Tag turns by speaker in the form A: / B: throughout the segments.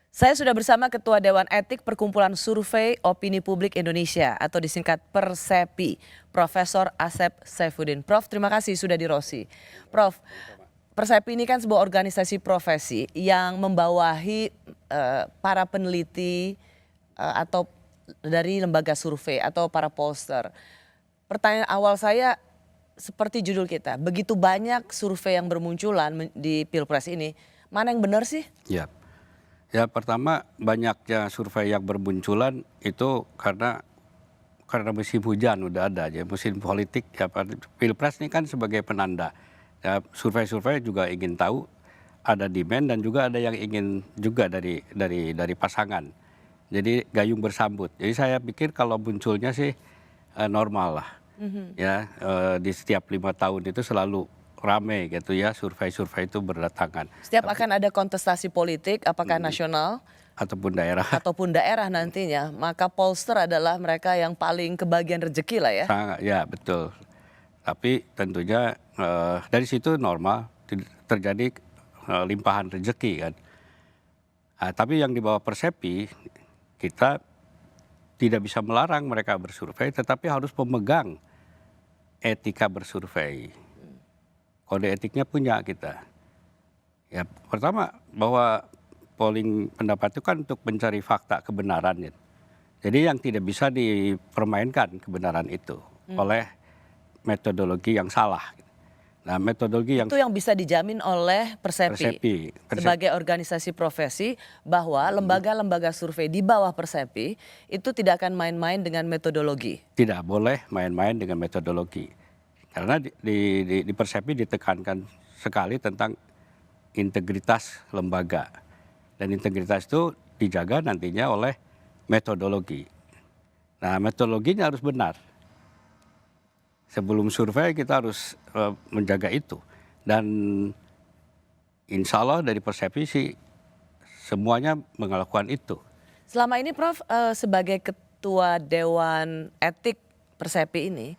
A: Saya sudah bersama Ketua Dewan Etik Perkumpulan Survei Opini Publik Indonesia atau disingkat Persepi, Profesor Asep Saifuddin. Prof, terima kasih sudah di Rosi. Prof, Persepi ini kan sebuah organisasi profesi yang membawahi para peneliti atau dari lembaga survei atau para pollster. Pertanyaan awal saya seperti judul kita, begitu banyak survei yang bermunculan di Pilpres ini, mana yang benar sih?
B: Ya, pertama banyaknya survei yang bermunculan itu karena musim hujan udah ada aja, musim politik ya, Pilpres ini kan sebagai penanda. Ya, survei-survei juga ingin tahu ada demand dan juga ada yang ingin juga dari pasangan. Jadi gayung bersambut. Jadi saya pikir kalau munculnya sih normal lah. Ya, di setiap 5 tahun itu selalu rame gitu ya, survei-survei itu berdatangan.
A: Setiap akan ada kontestasi politik, apakah nasional
B: Ataupun daerah
A: nantinya, maka pollster adalah mereka yang paling kebagian rezeki lah ya.
B: sangat, ya betul. Tapi tentunya dari situ normal terjadi limpahan rezeki kan. Tapi yang di bawah Persepi kita tidak bisa melarang mereka bersurvei, tetapi harus memegang etika bersurvei. Kode etiknya punya kita. Ya, pertama bahwa polling pendapat itu kan untuk mencari fakta kebenaran. Ya. Jadi yang tidak bisa dipermainkan kebenaran itu oleh metodologi yang salah. Nah, metodologi
A: itu yang bisa dijamin oleh Persepi sebagai organisasi profesi bahwa lembaga-lembaga survei di bawah Persepi itu tidak akan main-main dengan metodologi.
B: Tidak boleh main-main dengan metodologi. Karena di Persepi ditekankan sekali tentang integritas lembaga. Dan integritas itu dijaga nantinya oleh metodologi. Nah, metodologinya harus benar. Sebelum survei kita harus menjaga itu. Dan insya Allah dari Persepi sih semuanya melakukan itu.
A: Selama ini Prof, sebagai Ketua Dewan Etik Persepi ini,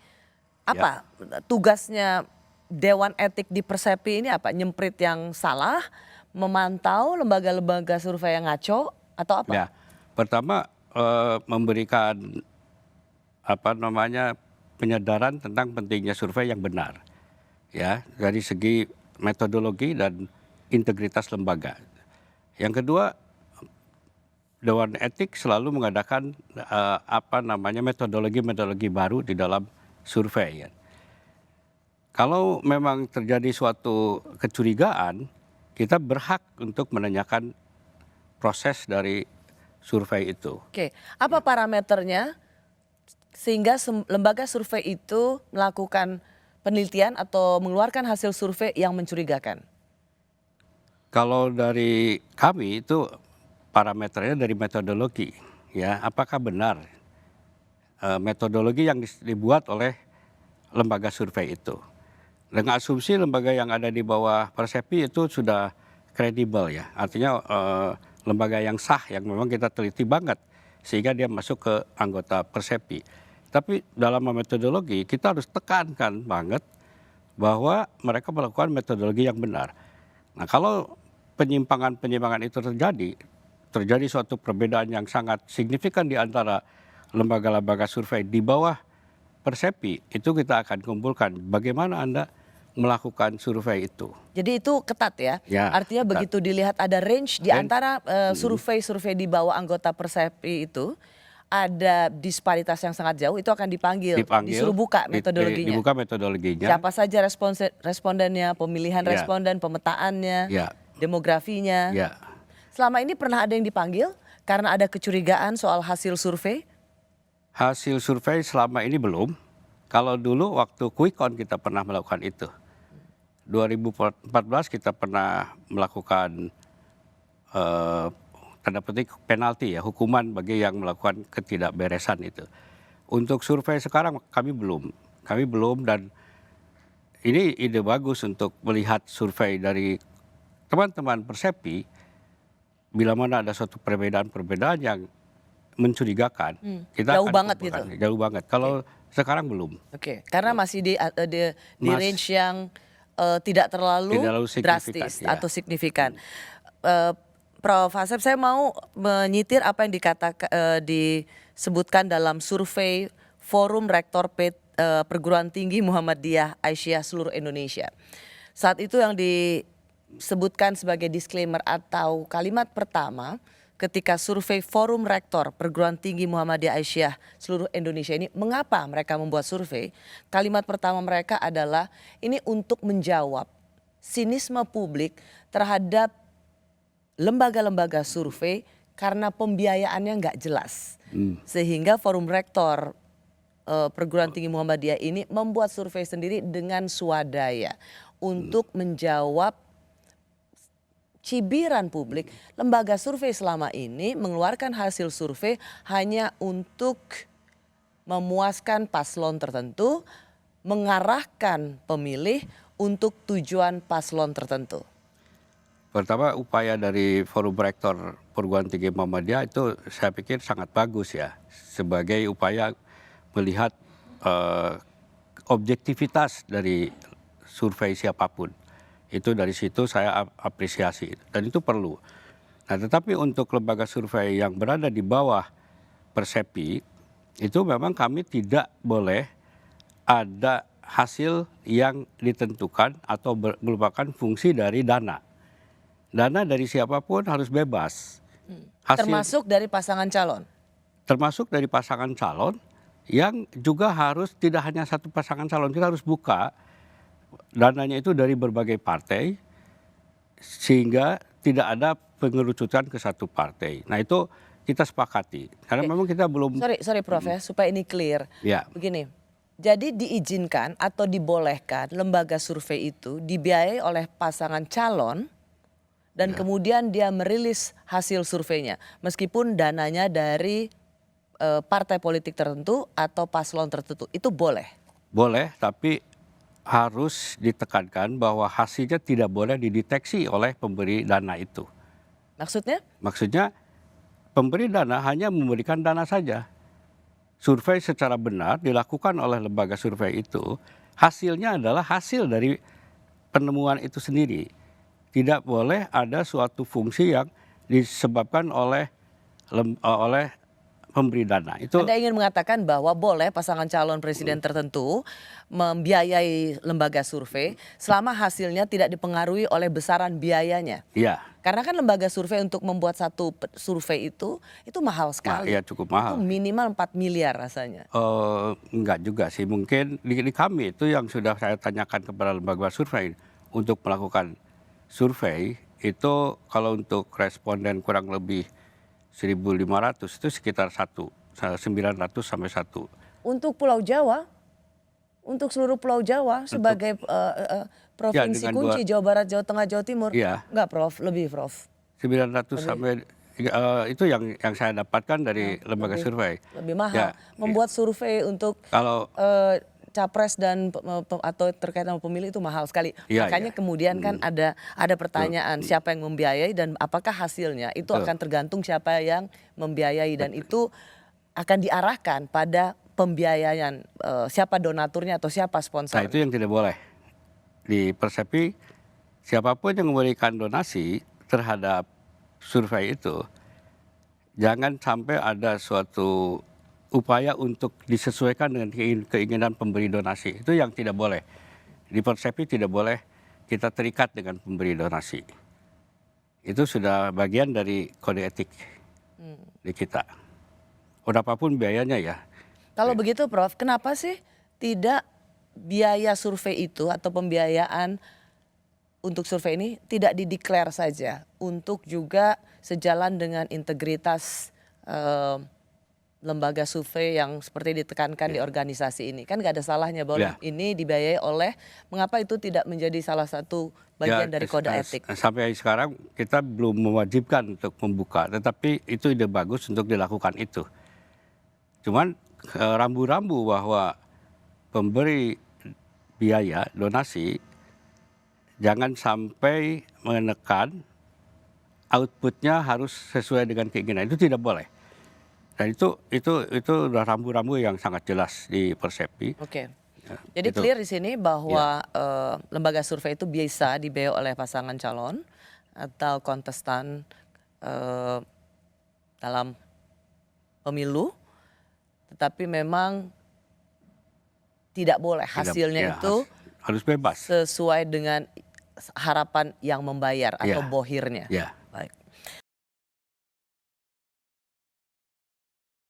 A: apa tugasnya Dewan Etik di Persepi ini apa? Nyemprit yang salah, memantau lembaga-lembaga survei yang ngaco, atau apa?
B: Ya, pertama memberikan penyadaran tentang pentingnya survei yang benar. Ya, dari segi metodologi dan integritas lembaga. Yang kedua, Dewan Etik selalu mengadakan metodologi baru di dalam survei. Ya. Kalau memang terjadi suatu kecurigaan, kita berhak untuk menanyakan proses dari survei itu.
A: Oke, apa parameternya sehingga lembaga survei itu melakukan penelitian atau mengeluarkan hasil survei yang mencurigakan?
B: Kalau dari kami itu parameternya dari metodologi, ya apakah benar metodologi yang dibuat oleh lembaga survei itu. Dengan asumsi lembaga yang ada di bawah Persepi itu sudah kredibel ya, artinya lembaga yang sah yang memang kita teliti banget sehingga dia masuk ke anggota Persepi. Tapi dalam metodologi kita harus tekankan banget bahwa mereka melakukan metodologi yang benar. Nah, kalau penyimpangan itu terjadi suatu perbedaan yang sangat signifikan di antara lembaga-lembaga survei di bawah Persepi, itu kita akan kumpulkan bagaimana Anda melakukan survei itu.
A: Jadi itu ketat ya? Artinya ketat. Begitu dilihat ada range di antara survei-survei di bawah anggota Persepi itu, ada disparitas yang sangat jauh, itu akan dipanggil disuruh buka metodologinya.
B: Dibuka metodologinya.
A: Siapa saja respondennya, pemilihan responden, pemetaannya, demografinya. Selama ini pernah ada yang dipanggil karena ada kecurigaan soal hasil survei?
B: Hasil survei selama ini belum. Kalau dulu waktu quick count kita pernah melakukan itu. 2014 kita pernah melakukan tanda petik penalti ya, hukuman bagi yang melakukan ketidakberesan itu. Untuk survei sekarang kami belum dan ini ide bagus untuk melihat survei dari teman-teman Persepi bila mana ada suatu perbedaan yang mencurigakan.
A: Kita jauh banget gitu.
B: Jauh banget. Kalau sekarang belum.
A: Karena masih di range yang tidak terlalu drastis atau signifikan. Prof. Asep, saya mau menyitir apa yang disebutkan dalam survei Forum Rektor Perguruan Tinggi Muhammadiyah Aisyah seluruh Indonesia. Saat itu yang disebutkan sebagai disclaimer atau kalimat pertama ketika survei Forum Rektor Perguruan Tinggi Muhammadiyah Aisyah seluruh Indonesia ini, mengapa mereka membuat survei? Kalimat pertama mereka adalah ini untuk menjawab sinisme publik terhadap lembaga-lembaga survei karena pembiayaannya nggak jelas. Sehingga Forum Rektor Perguruan Tinggi Muhammadiyah ini membuat survei sendiri dengan swadaya untuk menjawab cibiran publik. Lembaga survei selama ini mengeluarkan hasil survei hanya untuk memuaskan paslon tertentu, mengarahkan pemilih untuk tujuan paslon tertentu.
B: Pertama, upaya dari Forum Rektor Perguruan Tinggi Muhammadiyah itu saya pikir sangat bagus ya, sebagai upaya melihat objektivitas dari survei siapapun. Itu dari situ saya apresiasi dan itu perlu. Nah, tetapi untuk lembaga survei yang berada di bawah Persepi itu memang kami tidak boleh ada hasil yang ditentukan atau merupakan fungsi dari dana. Dana dari siapapun harus bebas.
A: Termasuk dari pasangan calon?
B: Termasuk dari pasangan calon yang juga harus tidak hanya satu pasangan calon. Kita harus buka dananya itu dari berbagai partai sehingga tidak ada pengerucutan ke satu partai. Nah itu kita sepakati. Karena memang kita belum...
A: Sorry Prof ya, supaya ini clear.
B: Ya.
A: Begini, jadi diizinkan atau dibolehkan lembaga survei itu dibiayai oleh pasangan calon dan kemudian dia merilis hasil surveinya meskipun dananya dari partai politik tertentu atau paslon tertentu, itu boleh?
B: Boleh, tapi harus ditekankan bahwa hasilnya tidak boleh dideteksi oleh pemberi dana itu.
A: Maksudnya?
B: Maksudnya pemberi dana hanya memberikan dana saja. Survei secara benar dilakukan oleh lembaga survei itu, hasilnya adalah hasil dari penemuan itu sendiri. Tidak boleh ada suatu fungsi yang disebabkan oleh pemberi dana. Itu
A: Anda ingin mengatakan bahwa boleh pasangan calon presiden tertentu membiayai lembaga survei selama hasilnya tidak dipengaruhi oleh besaran biayanya.
B: iya.
A: Karena kan lembaga survei untuk membuat satu survei itu mahal sekali.
B: Iya, cukup mahal.
A: Itu minimal 4 miliar rasanya.
B: Enggak juga sih, mungkin di kami itu yang sudah saya tanyakan kepada lembaga survei untuk melakukan survei itu kalau untuk responden kurang lebih 1.500 itu sekitar 900 sampai 1.
A: Untuk Pulau Jawa, untuk seluruh Pulau Jawa sebagai provinsi kunci Jawa Barat, Jawa Tengah, Jawa Timur,
B: iya.
A: enggak Prof, lebih Prof.
B: 900 sampai itu yang saya dapatkan dari lembaga survei.
A: Lebih mahal.
B: Ya,
A: Membuat survei untuk
B: kalau
A: capres dan atau terkait sama pemilih itu mahal sekali.
B: Iya,
A: Makanya
B: iya.
A: kemudian kan ada pertanyaan siapa yang membiayai dan apakah hasilnya itu akan tergantung siapa yang membiayai dan itu akan diarahkan pada pembiayaan siapa donaturnya atau siapa
B: Nah
A: sponsornya.
B: itu yang tidak boleh. Di Persepi siapapun yang memberikan donasi terhadap survei itu jangan sampai ada suatu upaya untuk disesuaikan dengan keinginan pemberi donasi. Itu yang tidak boleh. Di Persepi tidak boleh kita terikat dengan pemberi donasi. Itu sudah bagian dari kode etik di kita. Berapapun biayanya ya.
A: Kalau begitu Prof, kenapa sih tidak biaya survei itu atau pembiayaan untuk survei ini tidak dideklar saja untuk juga sejalan dengan integritas lembaga survei yang seperti ditekankan di organisasi ini. Kan gak ada salahnya bahwa ini dibiayai oleh, mengapa itu tidak menjadi salah satu bagian dari kode etik?
B: Sampai sekarang kita belum mewajibkan untuk membuka, tetapi itu ide bagus untuk dilakukan itu. Cuman rambu-rambu bahwa pemberi biaya, donasi, jangan sampai menekan outputnya harus sesuai dengan keinginan. Itu tidak boleh. Dan itu udah rambu-rambu yang sangat jelas di Persepi.
A: Oke. Jadi clear di sini bahwa lembaga survei itu bisa dibiayai oleh pasangan calon atau kontestan dalam pemilu, tetapi memang tidak boleh hasilnya itu
B: harus bebas.
A: sesuai dengan harapan yang membayar atau bohirnya.
B: Ya.